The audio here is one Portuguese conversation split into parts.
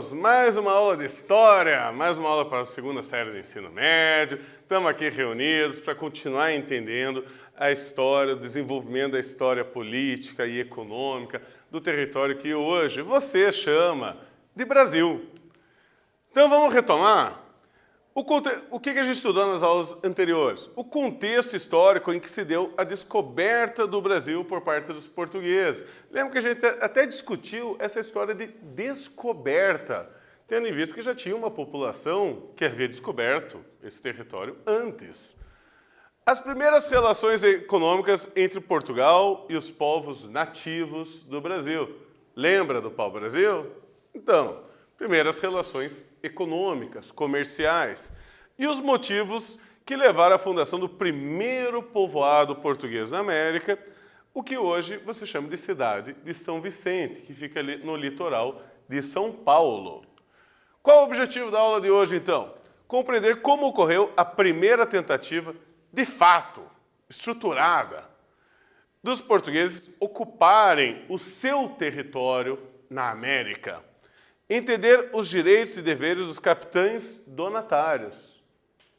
alunos! Mais uma aula de História, mais uma aula para a segunda série do ensino médio. Estamos aqui reunidos para continuar entendendo a história, o desenvolvimento da história política e econômica do território que hoje você chama de Brasil. Então vamos retomar o que a gente estudou nas aulas anteriores? O contexto histórico em que se deu a descoberta do Brasil por parte dos portugueses. Lembra que a gente até discutiu essa história de descoberta, tendo em vista que já tinha uma população que havia descoberto esse território antes. As primeiras relações econômicas entre Portugal e os povos nativos do Brasil. Lembra do pau-brasil? Então, primeiras relações econômicas, comerciais e os motivos que levaram à fundação do primeiro povoado português na América, o que hoje você chama de cidade de São Vicente, que fica ali no litoral de São Paulo. Qual o objetivo da aula de hoje, então? Compreender como ocorreu a primeira tentativa, de fato, estruturada, dos portugueses ocuparem o seu território na América. Entender os direitos e deveres dos capitães donatários.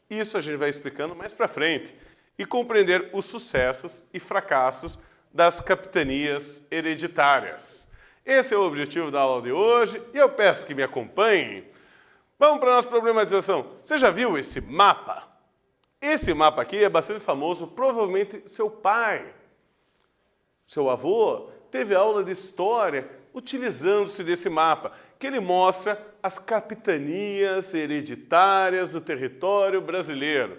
Isso a gente vai explicando mais para frente. E compreender os sucessos e fracassos das capitanias hereditárias. Esse é o objetivo da aula de hoje e eu peço que me acompanhem. Vamos para a nossa problematização. Você já viu esse mapa? Esse mapa aqui é bastante famoso, provavelmente seu pai, seu avô, teve aula de história utilizando-se desse mapa, que ele mostra as capitanias hereditárias do território brasileiro.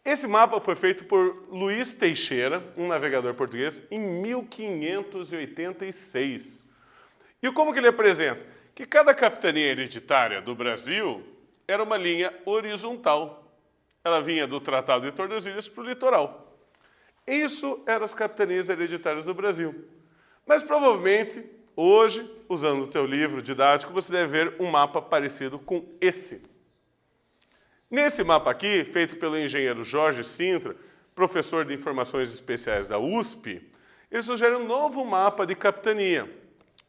Esse mapa foi feito por Luiz Teixeira, um navegador português, em 1586. E como que ele apresenta? Que cada capitania hereditária do Brasil era uma linha horizontal. Ela vinha do Tratado de Tordesilhas para o litoral. Isso eram as capitanias hereditárias do Brasil. Mas provavelmente, hoje, usando o teu livro didático, você deve ver um mapa parecido com esse. Nesse mapa aqui, feito pelo engenheiro Jorge Sintra, professor de Informações Especiais da USP, ele sugere um novo mapa de capitania,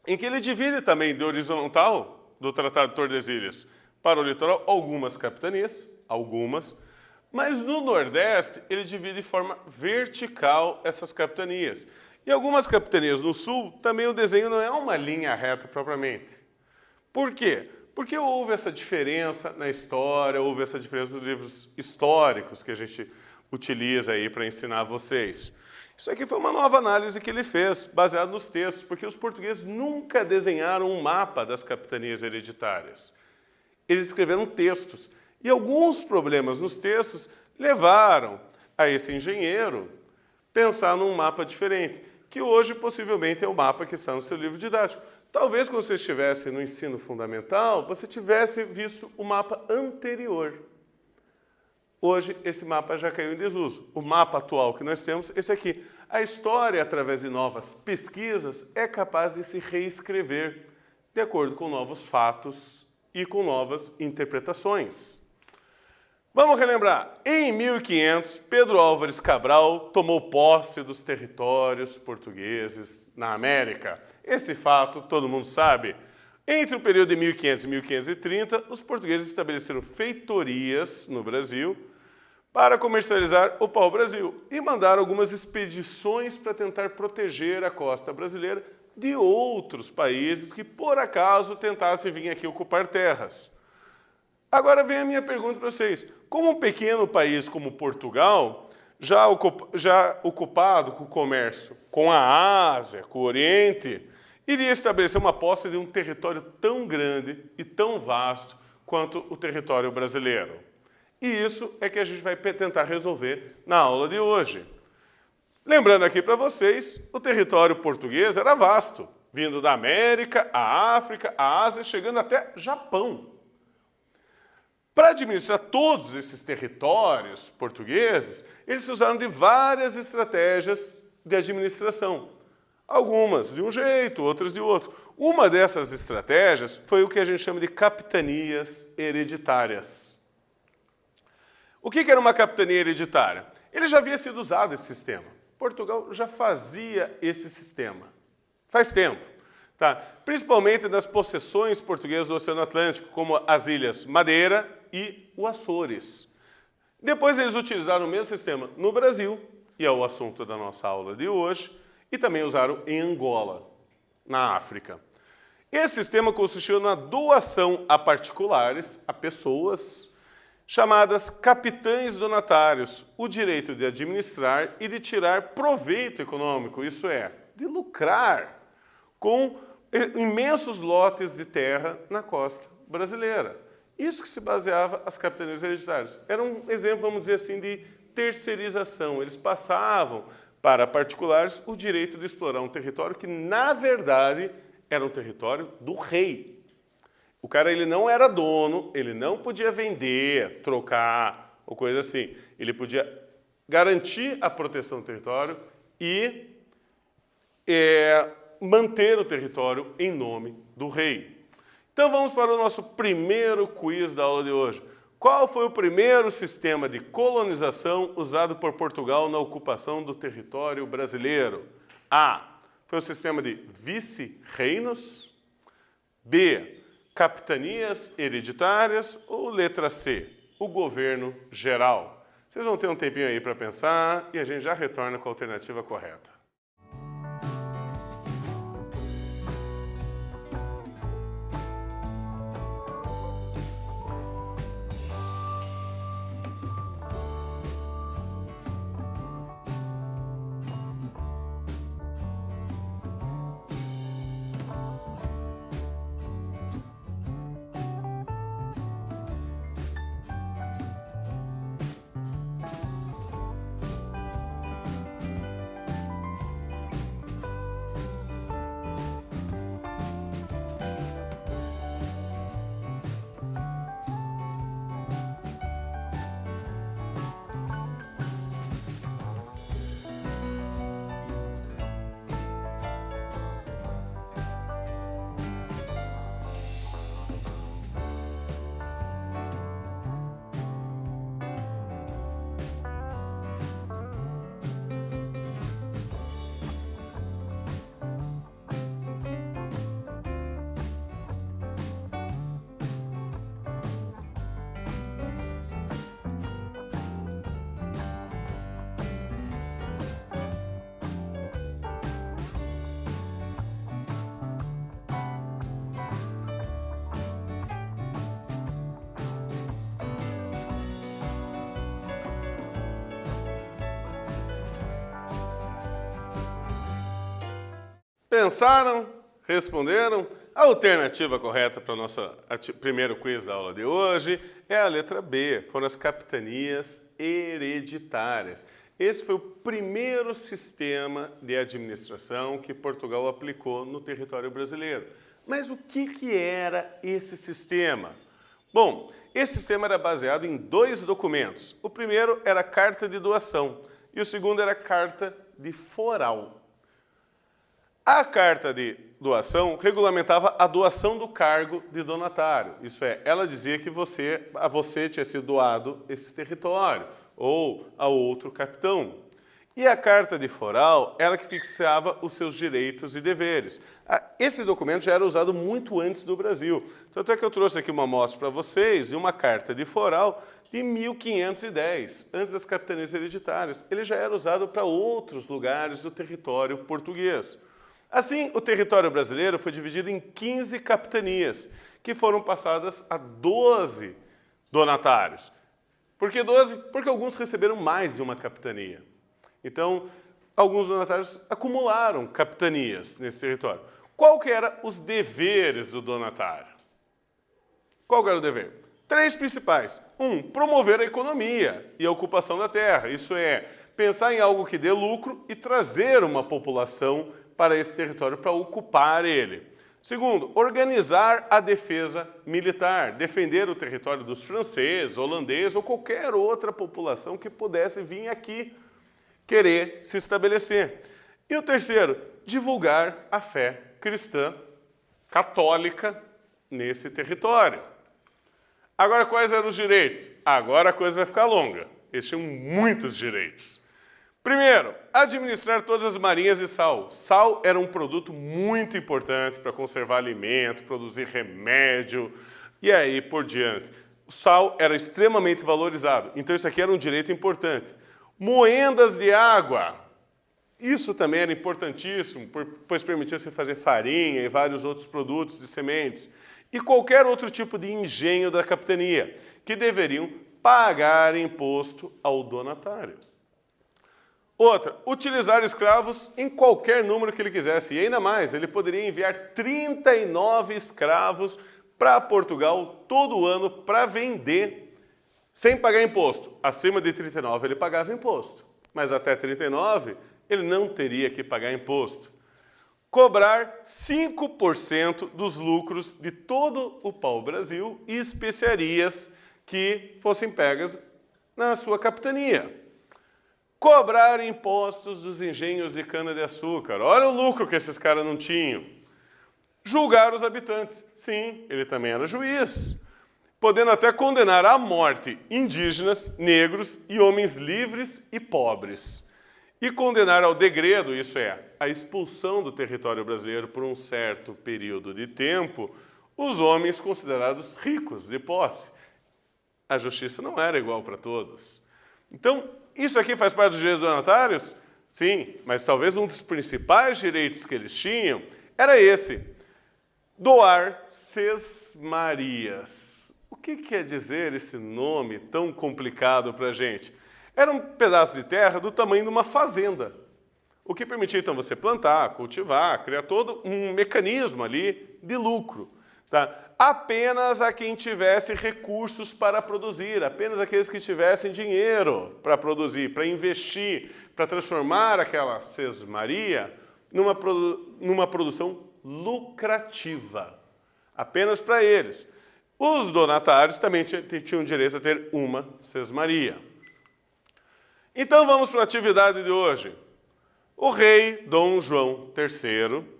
em que ele divide também de horizontal, do Tratado de Tordesilhas, para o litoral, algumas capitanias, mas no Nordeste ele divide de forma vertical essas capitanias. E algumas capitanias no Sul, também o desenho não é uma linha reta propriamente. Por quê? Porque houve essa diferença na história, houve essa diferença nos livros históricos que a gente utiliza aí para ensinar vocês. Isso aqui foi uma nova análise que ele fez, baseado nos textos, porque os portugueses nunca desenharam um mapa das capitanias hereditárias. Eles escreveram textos. E alguns problemas nos textos levaram a esse engenheiro pensar num mapa diferente, que hoje possivelmente é o mapa que está no seu livro didático. Talvez quando você estivesse no ensino fundamental, você tivesse visto o mapa anterior. Hoje esse mapa já caiu em desuso. O mapa atual que nós temos, esse aqui. A história, através de novas pesquisas, é capaz de se reescrever de acordo com novos fatos e com novas interpretações. Vamos relembrar. Em 1500, Pedro Álvares Cabral tomou posse dos territórios portugueses na América. Esse fato todo mundo sabe. Entre o período de 1500 e 1530, os portugueses estabeleceram feitorias no Brasil para comercializar o pau-brasil e mandaram algumas expedições para tentar proteger a costa brasileira de outros países que, por acaso, tentassem vir aqui ocupar terras. Agora vem a minha pergunta para vocês. Como um pequeno país como Portugal, já ocupado com o comércio com a Ásia, com o Oriente, iria estabelecer uma posse de um território tão grande e tão vasto quanto o território brasileiro? E isso é que a gente vai tentar resolver na aula de hoje. Lembrando aqui para vocês, o território português era vasto, vindo da América, a África, a Ásia, chegando até Japão. Para administrar todos esses territórios portugueses, eles usaram de várias estratégias de administração. Algumas de um jeito, outras de outro. Uma dessas estratégias foi o que a gente chama de capitanias hereditárias. O que era uma capitania hereditária? Ele já havia sido usado esse sistema. Portugal já fazia esse sistema. Faz tempo. Tá? Principalmente nas possessões portuguesas do Oceano Atlântico, como as Ilhas Madeira e o Açores. Depois eles utilizaram o mesmo sistema no Brasil, e é o assunto da nossa aula de hoje, e também usaram em Angola, na África. Esse sistema consistiu na doação a particulares, a pessoas, chamadas capitães donatários, o direito de administrar e de tirar proveito econômico, isso é, de lucrar com imensos lotes de terra na costa brasileira. Isso que se baseava as capitanias hereditárias. Era um exemplo, vamos dizer assim, de terceirização. Eles passavam para particulares o direito de explorar um território que, na verdade, era um território do rei. O cara ele não era dono, ele não podia vender, trocar ou coisa assim. Ele podia garantir a proteção do território e manter o território em nome do rei. Então vamos para o nosso primeiro quiz da aula de hoje. Qual foi o primeiro sistema de colonização usado por Portugal na ocupação do território brasileiro? A. Foi o sistema de vice-reinos. B. Capitanias hereditárias. Ou letra C. O governo geral. Vocês vão ter um tempinho aí para pensar e a gente já retorna com a alternativa correta. Pensaram? Responderam? A alternativa correta para o nosso primeiro quiz da aula de hoje é a letra B, foram as capitanias hereditárias. Esse foi o primeiro sistema de administração que Portugal aplicou no território brasileiro. Mas o que era esse sistema? Bom, esse sistema era baseado em dois documentos. O primeiro era a Carta de Doação e o segundo era a Carta de Foral. A Carta de Doação regulamentava a doação do cargo de donatário. Isso é, ela dizia que a você tinha sido doado esse território ou a outro capitão. E a Carta de Foral, ela que fixava os seus direitos e deveres. Esse documento já era usado muito antes do Brasil. Tanto é que eu trouxe aqui uma amostra para vocês de uma Carta de Foral de 1510, antes das capitanias hereditárias. Ele já era usado para outros lugares do território português. Assim, o território brasileiro foi dividido em 15 capitanias, que foram passadas a 12 donatários. Por que 12? Porque alguns receberam mais de uma capitania. Então, alguns donatários acumularam capitanias nesse território. Qual que eram os deveres do donatário? Qual que era o dever? 3 principais. 1. Promover a economia e a ocupação da terra. Isso é, pensar em algo que dê lucro e trazer uma população para esse território, para ocupar ele. Segundo, organizar a defesa militar, defender o território dos franceses, holandeses ou qualquer outra população que pudesse vir aqui querer se estabelecer. E o terceiro, divulgar a fé cristã católica nesse território. Agora, quais eram os direitos? Agora a coisa vai ficar longa. Eles tinham muitos direitos. Primeiro, administrar todas as marinhas de sal. Sal era um produto muito importante para conservar alimento, produzir remédio e aí por diante. O sal era extremamente valorizado, então isso aqui era um direito importante. Moendas de água. Isso também era importantíssimo, pois permitia se fazer farinha e vários outros produtos de sementes. E qualquer outro tipo de engenho da capitania, que deveriam pagar imposto ao donatário. Outra, utilizar escravos em qualquer número que ele quisesse. E ainda mais, ele poderia enviar 39 escravos para Portugal todo ano para vender sem pagar imposto. Acima de 39 ele pagava imposto, mas até 39 ele não teria que pagar imposto. Cobrar 5% dos lucros de todo o pau-brasil e especiarias que fossem pegas na sua capitania. Cobrar impostos dos engenhos de cana-de-açúcar. Olha o lucro que esses caras não tinham. Julgar os habitantes. Sim, ele também era juiz. Podendo até condenar à morte indígenas, negros e homens livres e pobres. E condenar ao degredo, isso é, a expulsão do território brasileiro por um certo período de tempo, os homens considerados ricos de posse. A justiça não era igual para todos. Então, isso aqui faz parte dos direitos donatários? Sim, mas talvez um dos principais direitos que eles tinham era esse: doar sesmarias. O que quer dizer esse nome tão complicado para a gente? Era um pedaço de terra do tamanho de uma fazenda, o que permitia então você plantar, cultivar, criar todo um mecanismo ali de lucro. Tá? Apenas a quem tivesse recursos para produzir, apenas aqueles que tivessem dinheiro para produzir, para investir, para transformar aquela sesmaria numa produção lucrativa. Apenas para eles. Os donatários também tinham direito a ter uma sesmaria. Então vamos para a atividade de hoje. O rei Dom João III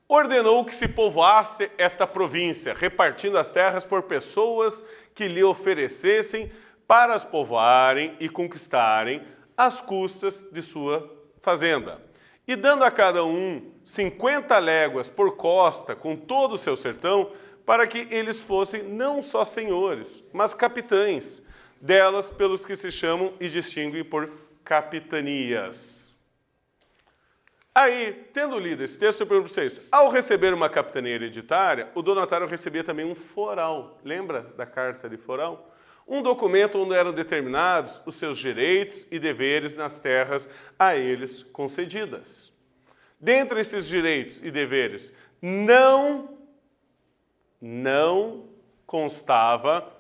ordenou que se povoasse esta província, repartindo as terras por pessoas que lhe oferecessem para as povoarem e conquistarem às custas de sua fazenda, e dando a cada um 50 léguas por costa com todo o seu sertão, para que eles fossem não só senhores, mas capitães delas, pelos que se chamam e distinguem por capitanias. Aí, tendo lido esse texto, eu pergunto para vocês, ao receber uma capitania hereditária, o donatário recebia também um foral. Lembra da carta de foral? Um documento onde eram determinados os seus direitos e deveres nas terras a eles concedidas. Dentre esses direitos e deveres, não constava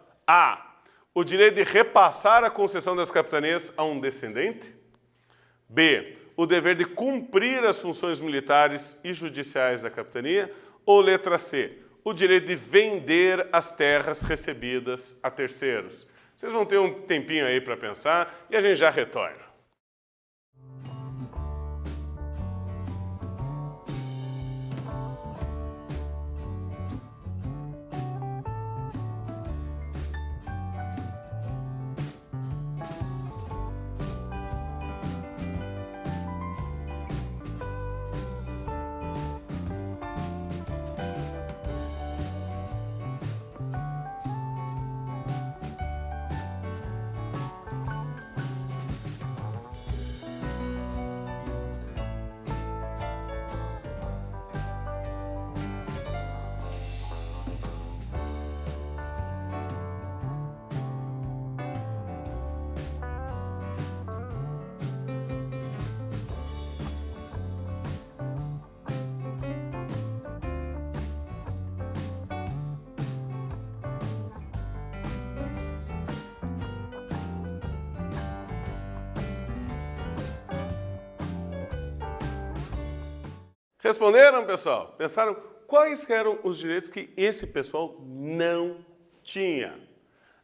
o direito de repassar a concessão das capitanias a um descendente. B, o dever de cumprir as funções militares e judiciais da capitania. Ou letra C, o direito de vender as terras recebidas a terceiros. Vocês vão ter um tempinho aí para pensar e a gente já retorna. Responderam, pessoal? Pensaram quais eram os direitos que esse pessoal não tinha?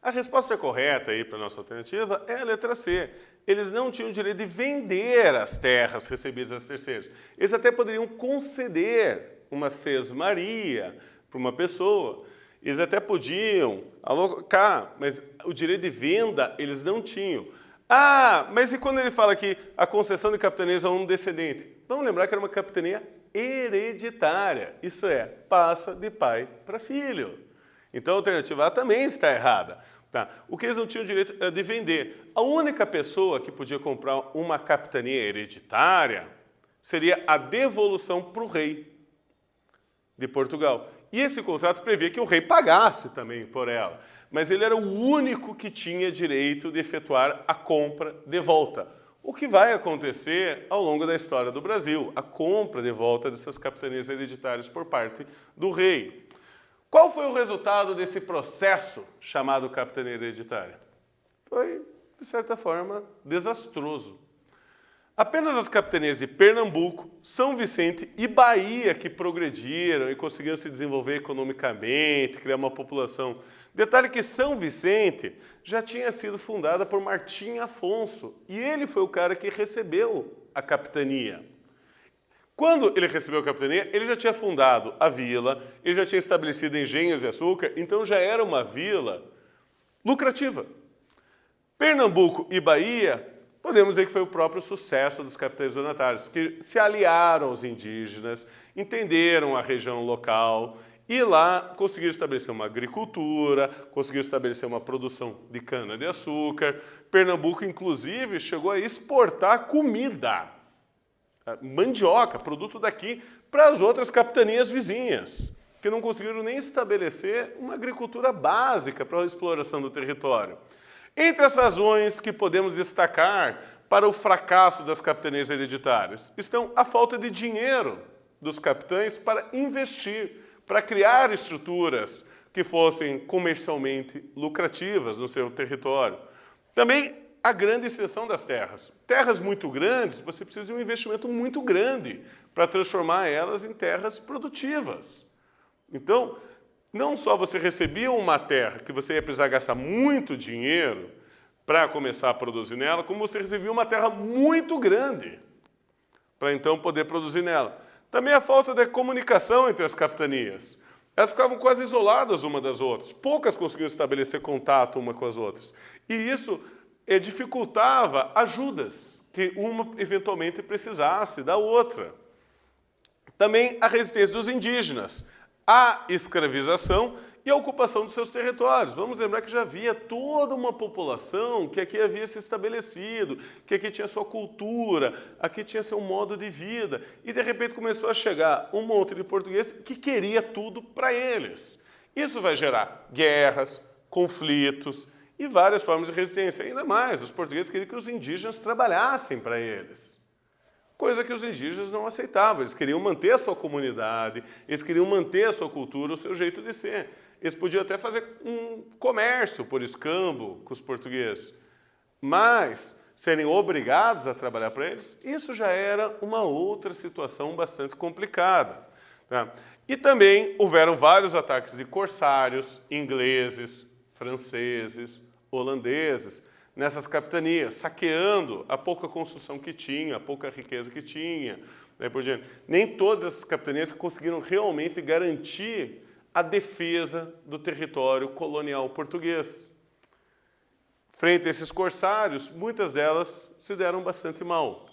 A resposta correta aí para a nossa alternativa é a letra C. Eles não tinham o direito de vender as terras recebidas a terceiros. Eles até poderiam conceder uma sesmaria para uma pessoa. Eles até podiam alocar, mas o direito de venda eles não tinham. Ah, mas e quando ele fala que a concessão de capitanias a um descendente? Vamos lembrar que era uma capitania hereditária, isso é, passa de pai para filho. Então a alternativa A também está errada. Tá? O que eles não tinham direito era de vender. A única pessoa que podia comprar uma capitania hereditária seria a devolução para o rei de Portugal. E esse contrato previa que o rei pagasse também por ela. Mas ele era o único que tinha direito de efetuar a compra de volta. O que vai acontecer ao longo da história do Brasil, a compra de volta dessas capitanias hereditárias por parte do rei. Qual foi o resultado desse processo chamado capitania hereditária? Foi, de certa forma, desastroso. Apenas as capitanias de Pernambuco, São Vicente e Bahia que progrediram e conseguiram se desenvolver economicamente, criar uma população. Detalhe que São Vicente já tinha sido fundada por Martim Afonso e ele foi o cara que recebeu a capitania. Quando ele recebeu a capitania, ele já tinha fundado a vila, ele já tinha estabelecido engenhos de açúcar, então já era uma vila lucrativa. Pernambuco e Bahia, podemos dizer que foi o próprio sucesso dos capitães donatários, que se aliaram aos indígenas, entenderam a região local e lá conseguiram estabelecer uma agricultura, conseguiram estabelecer uma produção de cana-de-açúcar. Pernambuco, inclusive, chegou a exportar comida, mandioca, produto daqui, para as outras capitanias vizinhas, que não conseguiram nem estabelecer uma agricultura básica para a exploração do território. Entre as razões que podemos destacar para o fracasso das capitanias hereditárias estão a falta de dinheiro dos capitães para investir, para criar estruturas que fossem comercialmente lucrativas no seu território. Também a grande extensão das terras. Terras muito grandes, você precisa de um investimento muito grande para transformar elas em terras produtivas. Então, não só você recebia uma terra que você ia precisar gastar muito dinheiro para começar a produzir nela, como você recebia uma terra muito grande para então poder produzir nela. Também a falta de comunicação entre as capitanias. Elas ficavam quase isoladas uma das outras. Poucas conseguiam estabelecer contato uma com as outras. E isso dificultava ajudas que uma eventualmente precisasse da outra. Também a resistência dos indígenas, a escravização e a ocupação dos seus territórios. Vamos lembrar que já havia toda uma população que aqui havia se estabelecido, que aqui tinha sua cultura, aqui tinha seu modo de vida, e de repente começou a chegar um monte de portugueses que queria tudo para eles. Isso vai gerar guerras, conflitos e várias formas de resistência. Ainda mais, os portugueses queriam que os indígenas trabalhassem para eles. Coisa que os indígenas não aceitavam. Eles queriam manter a sua comunidade, eles queriam manter a sua cultura, o seu jeito de ser. Eles podiam até fazer um comércio por escambo com os portugueses. Mas serem obrigados a trabalhar para eles, isso já era uma outra situação bastante complicada. Tá? E também houveram vários ataques de corsários, ingleses, franceses, holandeses, nessas capitanias, saqueando a pouca construção que tinha, a pouca riqueza que tinha. Nem todas essas capitanias conseguiram realmente garantir a defesa do território colonial português. Frente a esses corsários, muitas delas se deram bastante mal.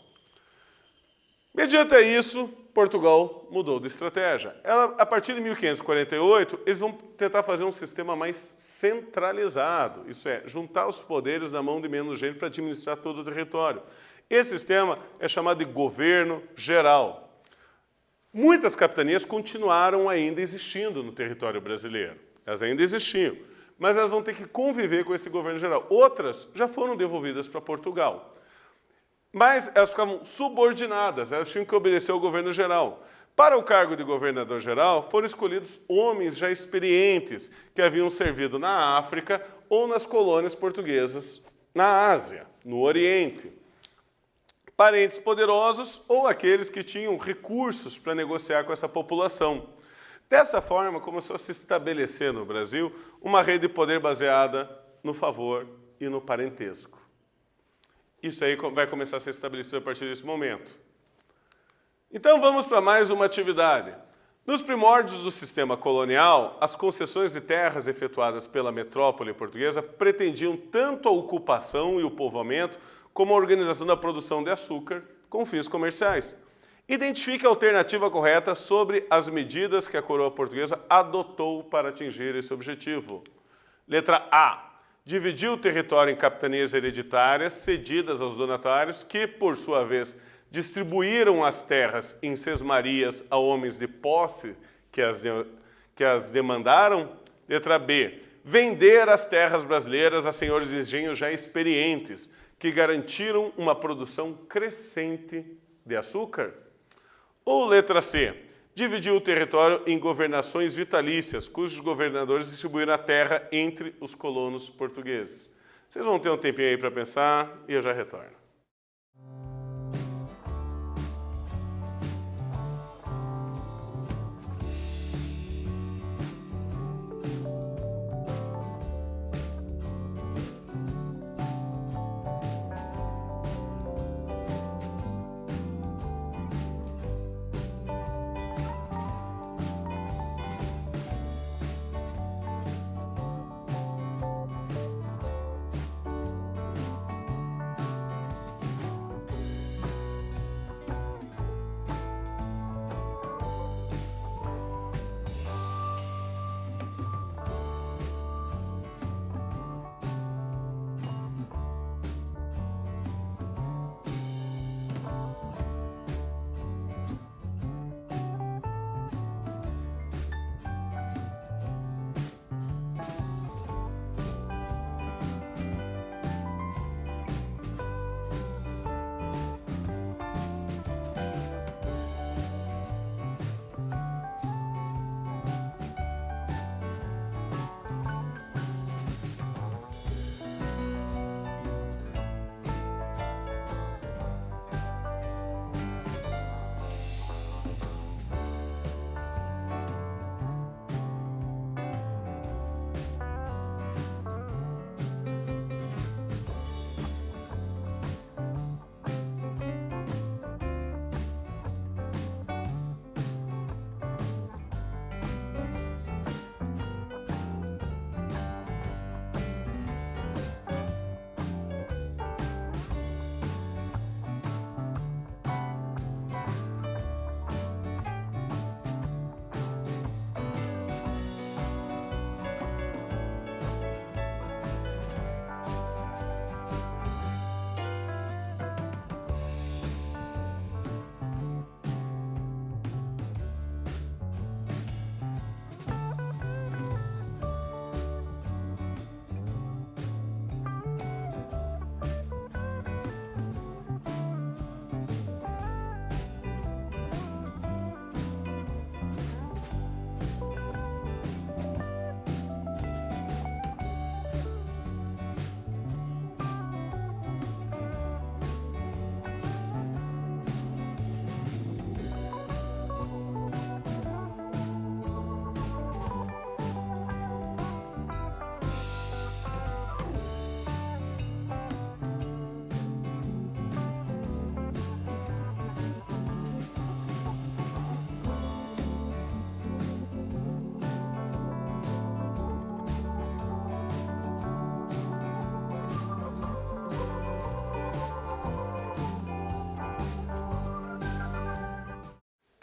Mediante isso, Portugal mudou de estratégia. A partir de 1548, eles vão tentar fazer um sistema mais centralizado, isso é, juntar os poderes na mão de menos gente para administrar todo o território. Esse sistema é chamado de governo geral. Muitas capitanias continuaram ainda existindo no território brasileiro. Elas ainda existiam, mas elas vão ter que conviver com esse governo geral. Outras já foram devolvidas para Portugal. Mas elas ficavam subordinadas, elas tinham que obedecer ao governo geral. Para o cargo de governador geral, foram escolhidos homens já experientes, que haviam servido na África ou nas colônias portuguesas na Ásia, no Oriente. Parentes poderosos ou aqueles que tinham recursos para negociar com essa população. Dessa forma, começou a se estabelecer no Brasil uma rede de poder baseada no favor e no parentesco. Isso aí vai começar a ser estabelecido a partir desse momento. Então vamos para mais uma atividade. Nos primórdios do sistema colonial, as concessões de terras efetuadas pela metrópole portuguesa pretendiam tanto a ocupação e o povoamento como a organização da produção de açúcar com fins comerciais. Identifique a alternativa correta sobre as medidas que a coroa portuguesa adotou para atingir esse objetivo. Letra A. Dividiu o território em capitanias hereditárias cedidas aos donatários que, por sua vez, distribuíram as terras em sesmarias a homens de posse que as demandaram. Letra B. Vender as terras brasileiras a senhores de engenho já experientes, que garantiram uma produção crescente de açúcar. Ou letra C. Dividiu o território em governações vitalícias, cujos governadores distribuíram a terra entre os colonos portugueses. Vocês vão ter um tempinho aí para pensar e eu já retorno.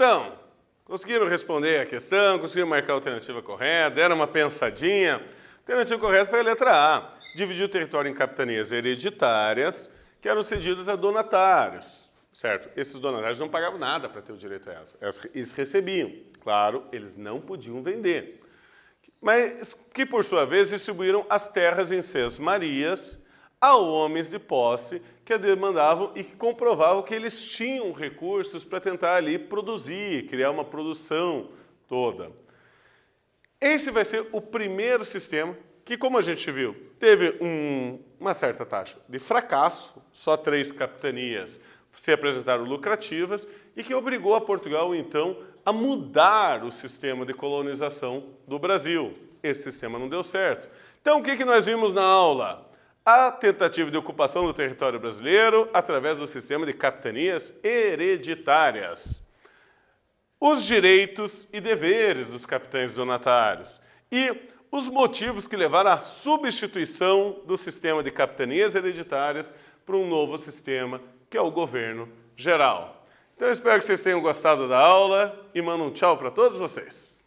Então, conseguiram responder a questão, conseguiram marcar a alternativa correta, deram uma pensadinha. A alternativa correta foi a letra A. Dividiu o território em capitanias hereditárias, que eram cedidas a donatários, certo? Esses donatários não pagavam nada para ter o direito a elas. Eles recebiam. Claro, eles não podiam vender. Mas que, por sua vez, distribuíram as terras em sesmarias a homens de posse que a demandavam e que comprovavam que eles tinham recursos para tentar ali produzir, criar uma produção toda. Esse vai ser o primeiro sistema que, como a gente viu, teve uma certa taxa de fracasso, só 3 capitanias se apresentaram lucrativas e que obrigou a Portugal, então, a mudar o sistema de colonização do Brasil. Esse sistema não deu certo. Então, o que nós vimos na aula? A tentativa de ocupação do território brasileiro através do sistema de capitanias hereditárias. os direitos e deveres dos capitães donatários e os motivos que levaram à substituição do sistema de capitanias hereditárias para um novo sistema, que é o governo geral. Então eu espero que vocês tenham gostado da aula e mando um tchau para todos vocês.